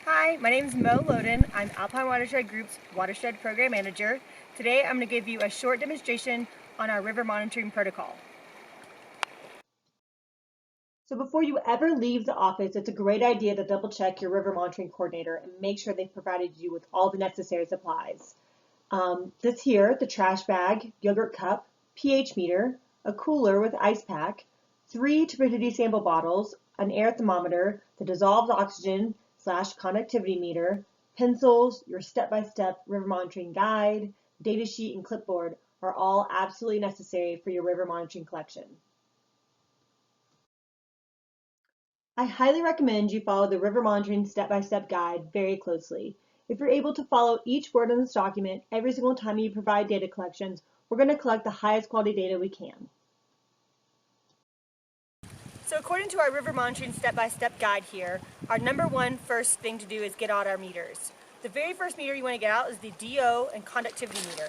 Hi, my name is Mo Loden. I'm Alpine Watershed Group's Watershed Program Manager. Today I'm going to give you a short demonstration on our river monitoring protocol. So before you ever leave the office, it's a great idea to double check your river monitoring coordinator and make sure they've provided you with all the necessary supplies. This here, the trash bag, yogurt cup, pH meter, a cooler with ice pack, 3 turbidity sample bottles, an air thermometer, the dissolved oxygen / conductivity meter, pencils, your step-by-step river monitoring guide, data sheet, and clipboard are all absolutely necessary for your river monitoring collection. I highly recommend you follow the river monitoring step-by-step guide very closely. If you're able to follow each word in this document every single time you provide data collections, we're going to collect the highest quality data we can. So according to our river monitoring step-by-step guide here, our number one first thing to do is get out our meters. The very first meter you want to get out is the DO and conductivity meter.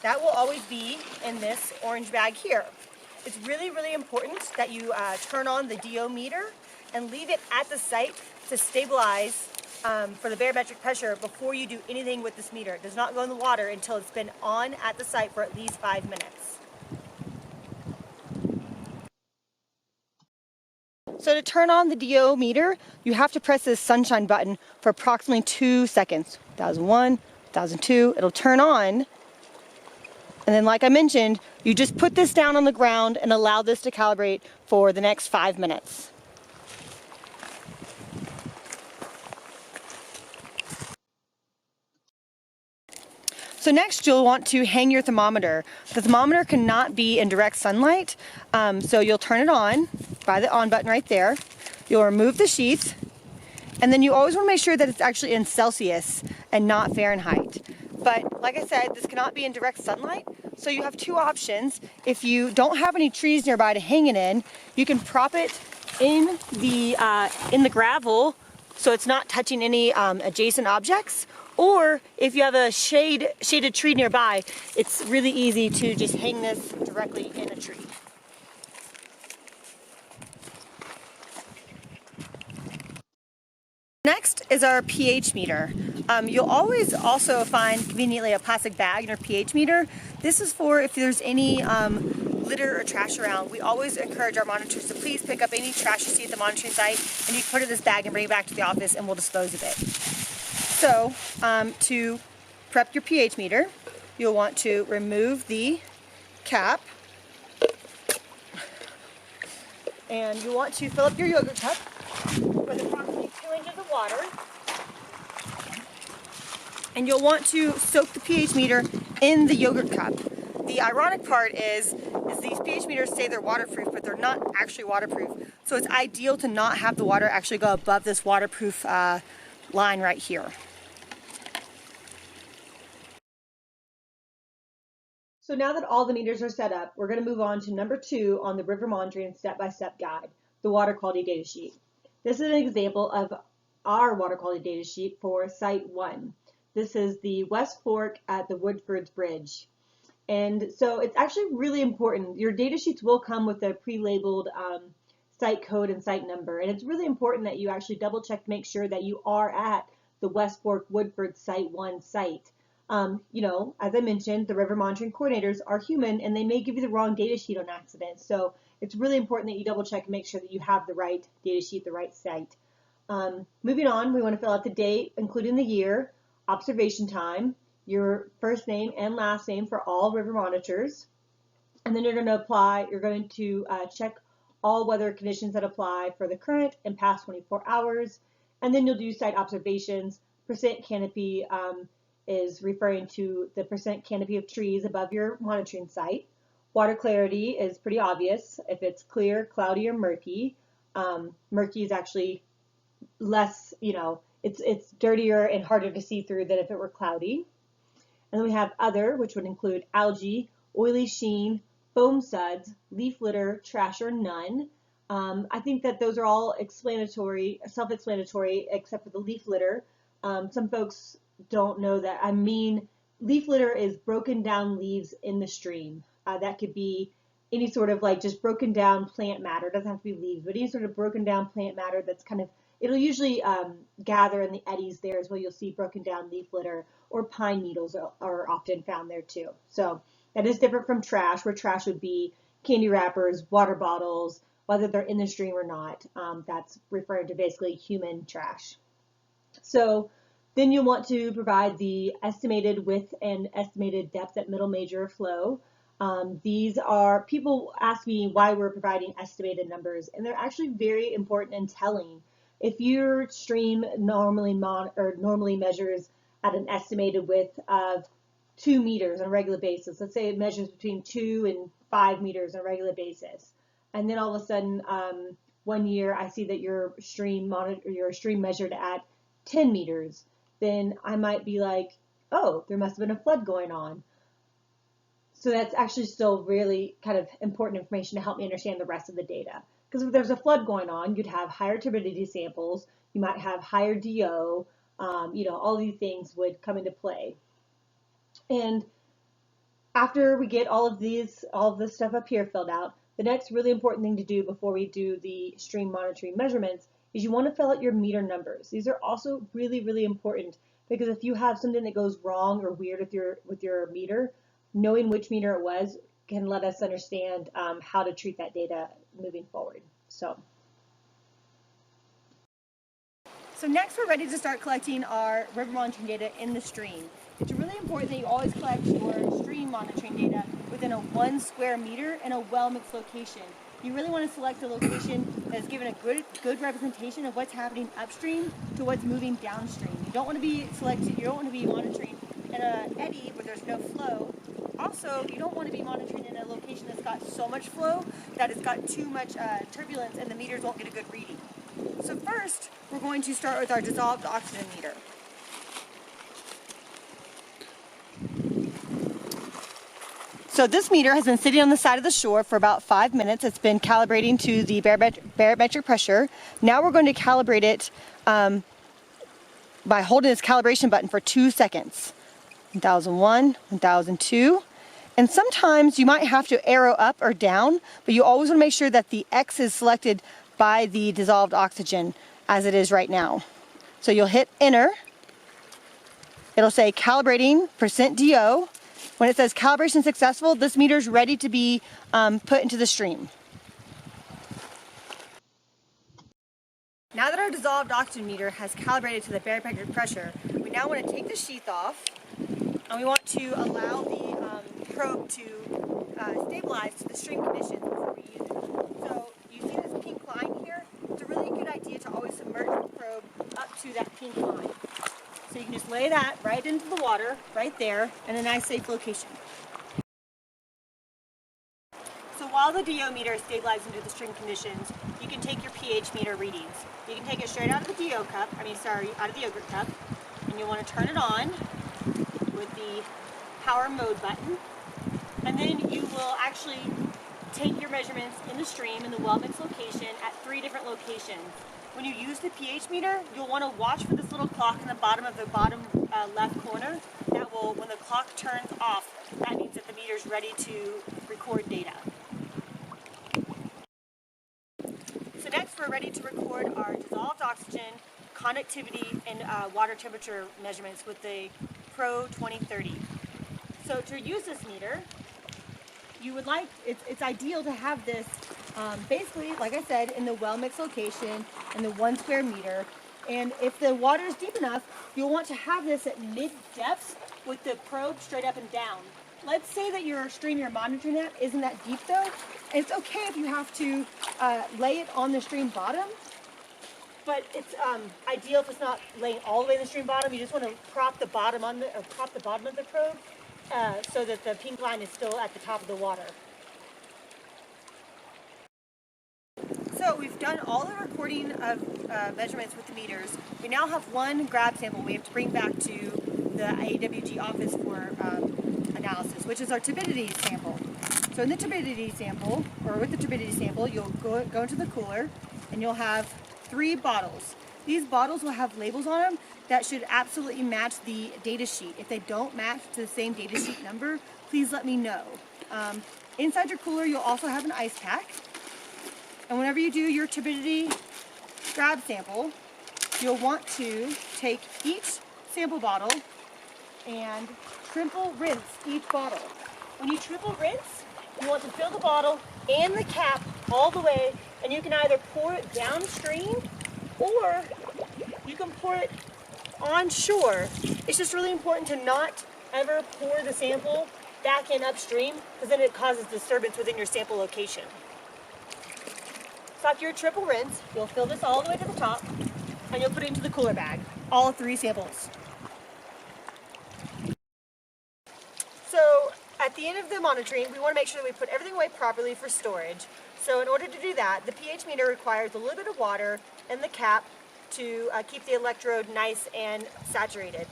That will always be in this orange bag here. It's really, really important that you turn on the DO meter and leave it at the site to stabilize for the barometric pressure before you do anything with this meter. It does not go in the water until it's been on at the site for at least 5 minutes. So to turn on the DO meter, you have to press this sunshine button for approximately 2 seconds. 1001, 1002, it'll turn on. And then like I mentioned, you just put this down on the ground and allow this to calibrate for the next 5 minutes. So next you'll want to hang your thermometer. The thermometer cannot be in direct sunlight, so you'll turn it on by the on button right there. You'll remove the sheath, and then you always want to make sure that it's actually in Celsius and not Fahrenheit. But like I said, this cannot be in direct sunlight, so you have two options. If you don't have any trees nearby to hang it in, you can prop it in the gravel so it's not touching any adjacent objects. Or if you have a shaded tree nearby, it's really easy to just hang this directly in a tree. Next is our pH meter. You'll always also find conveniently a plastic bag in your pH meter. This is for if there's any litter or trash around. We always encourage our monitors to please pick up any trash you see at the monitoring site, and you can put it in this bag and bring it back to the office and we'll dispose of it. So to prep your pH meter, you'll want to remove the cap, and you want to fill up your yogurt cup with approximately 2 inches of water, and you'll want to soak the pH meter in the yogurt cup. The ironic part is these pH meters say they're waterproof, but they're not actually waterproof. So it's ideal to not have the water actually go above this waterproof line right here. So now that all the meters are set up, we're going to move on to number 2 on the river monitoring step-by-step guide, the water quality data sheet. This is an example of our water quality data sheet for Site 1. This is the West Fork at the Woodford's Bridge. And so it's actually really important. Your data sheets will come with a pre-labeled site code and site number. And it's really important that you actually double check to make sure that you are at the West Fork Woodford Site 1 site. You know, as I mentioned, the river monitoring coordinators are human and they may give you the wrong data sheet on accident. So it's really important that you double check and make sure that you have the right data sheet, the right site. Moving on, we want to fill out the date, including the year, observation time, your first name and last name for all river monitors. And then you're going to check all weather conditions that apply for the current and past 24 hours. And then you'll do site observations. Percent canopy is referring to the percent canopy of trees above your monitoring site. Water clarity is pretty obvious. If it's clear, cloudy, or murky. Murky is actually less, it's dirtier and harder to see through than if it were cloudy. And then we have other, which would include algae, oily sheen, foam suds, leaf litter, trash, or none. I think that those are all self-explanatory, except for the leaf litter. Some folks don't know that. I mean, leaf litter is broken down leaves in the stream. That could be any sort of just broken down plant matter. It doesn't have to be leaves, but any sort of broken down plant matter that's kind of it'll usually gather in the eddies there as well. You'll see broken down leaf litter, or pine needles are often found there too. So that is different from trash, where trash would be candy wrappers, water bottles, whether they're in the stream or not. That's referring to basically human trash. So then you'll want to provide the estimated width and estimated depth at middle major flow. These are, people ask me why we're providing estimated numbers, and they're actually very important and telling. If your stream normally measures at an estimated width of 2 meters on a regular basis, let's say it measures between 2 and 5 meters on a regular basis, and then all of a sudden one year I see that your stream measured at 10 meters, then I might be like, oh, there must have been a flood going on. So that's actually still really kind of important information to help me understand the rest of the data. Because if there's a flood going on, you'd have higher turbidity samples, you might have higher DO, all these things would come into play. And after we get all of this stuff up here filled out, the next really important thing to do before we do the stream monitoring measurements is you want to fill out your meter numbers. These are also really, really important, because if you have something that goes wrong or weird with your meter, knowing which meter it was can let us understand how to treat that data moving forward. So next we're ready to start collecting our river monitoring data in the stream. It's really important that you always collect your stream monitoring data within a 1 square meter in a well-mixed location. You really want to select a location that is given a good representation of what's happening upstream to what's moving downstream. You don't want to be monitoring in an eddy where there's no flow. Also, you don't want to be monitoring in a location that's got so much flow that it's got too much turbulence and the meters won't get a good reading. So first, we're going to start with our dissolved oxygen meter. So this meter has been sitting on the side of the shore for about 5 minutes. It's been calibrating to the barometric pressure. Now we're going to calibrate it by holding this calibration button for 2 seconds. 1001, 1002. And sometimes you might have to arrow up or down, but you always want to make sure that the X is selected by the dissolved oxygen as it is right now. So you'll hit enter. It'll say calibrating %DO. When it says calibration successful, this meter is ready to be put into the stream. Now that our dissolved oxygen meter has calibrated to the barometric pressure, we now want to take the sheath off, and we want to allow the probe to stabilize to the stream conditions before we use it. So you see this pink line here? It's a really good idea to always submerge the probe up to that pink line. So you can just lay that right into the water, right there, in a nice safe location. So while the DO meter is stabilizing to the stream conditions, you can take your pH meter readings. You can take it straight out of the DO cup, out of the yogurt cup, and you want to turn it on with the power mode button. And then you will actually take your measurements in the stream in the well mix location at 3 different locations. When you use the pH meter, you'll want to watch for this little clock in the bottom left corner. That will, when the clock turns off, that means that the meter is ready to record data. So next we're ready to record our dissolved oxygen, conductivity, and water temperature measurements with the Pro 2030. So to use this meter, it's ideal to have this basically, like I said, in the well mix location in the 1 square meter. And if the water is deep enough, you'll want to have this at mid depths with the probe straight up and down. Let's say that your stream you're monitoring at isn't that deep though. It's okay if you have to lay it on the stream bottom, but it's ideal if it's not laying all the way in the stream bottom. You just want to prop the bottom of the probe so that the pink line is still at the top of the water. So we've done all the recording of measurements with the meters. We now have one grab sample we have to bring back to the AWG office for analysis, which is our turbidity sample. So in the turbidity sample, or with the turbidity sample, you'll go into the cooler and you'll have 3 bottles. These bottles will have labels on them that should absolutely match the data sheet. If they don't match to the same data sheet number, please let me know. Inside your cooler, you'll also have an ice pack. And whenever you do your turbidity grab sample, you'll want to take each sample bottle and triple rinse each bottle. When you triple rinse, you want to fill the bottle and the cap all the way, and you can either pour it downstream or you can pour it onshore. It's just really important to not ever pour the sample back in upstream, because then it causes disturbance within your sample location. So after your triple rinse, you'll fill this all the way to the top and you'll put it into the cooler bag, all 3 samples. So at the end of the monitoring, we want to make sure that we put everything away properly for storage. So in order to do that, the pH meter requires a little bit of water in the cap to keep the electrode nice and saturated.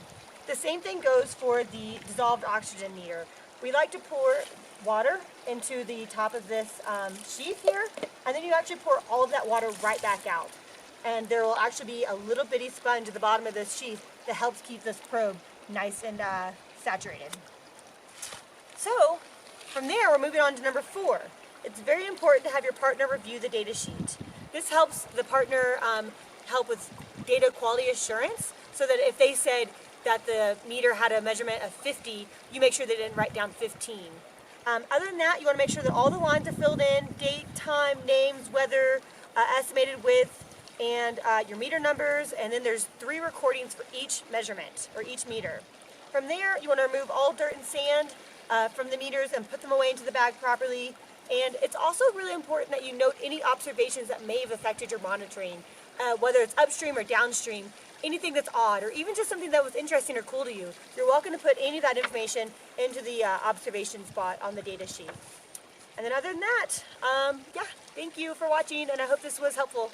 The same thing goes for the dissolved oxygen meter. We like to pour water into the top of this sheath here, and then you actually pour all of that water right back out. And there will actually be a little bitty sponge at the bottom of this sheath that helps keep this probe nice and saturated. So from there, we're moving on to number 4. It's very important to have your partner review the data sheet. This helps the partner help with data quality assurance, so that if they said that the meter had a measurement of 50, you make sure they didn't write down 15. Other than that, you want to make sure that all the lines are filled in: date, time, names, weather, estimated width, and your meter numbers, and then there's 3 recordings for each measurement, or each meter. From there, you want to remove all dirt and sand from the meters and put them away into the bag properly. And it's also really important that you note any observations that may have affected your monitoring, whether it's upstream or downstream, anything that's odd, or even just something that was interesting or cool to you. You're welcome to put any of that information into the observation spot on the data sheet. And then other than that, yeah, thank you for watching, and I hope this was helpful.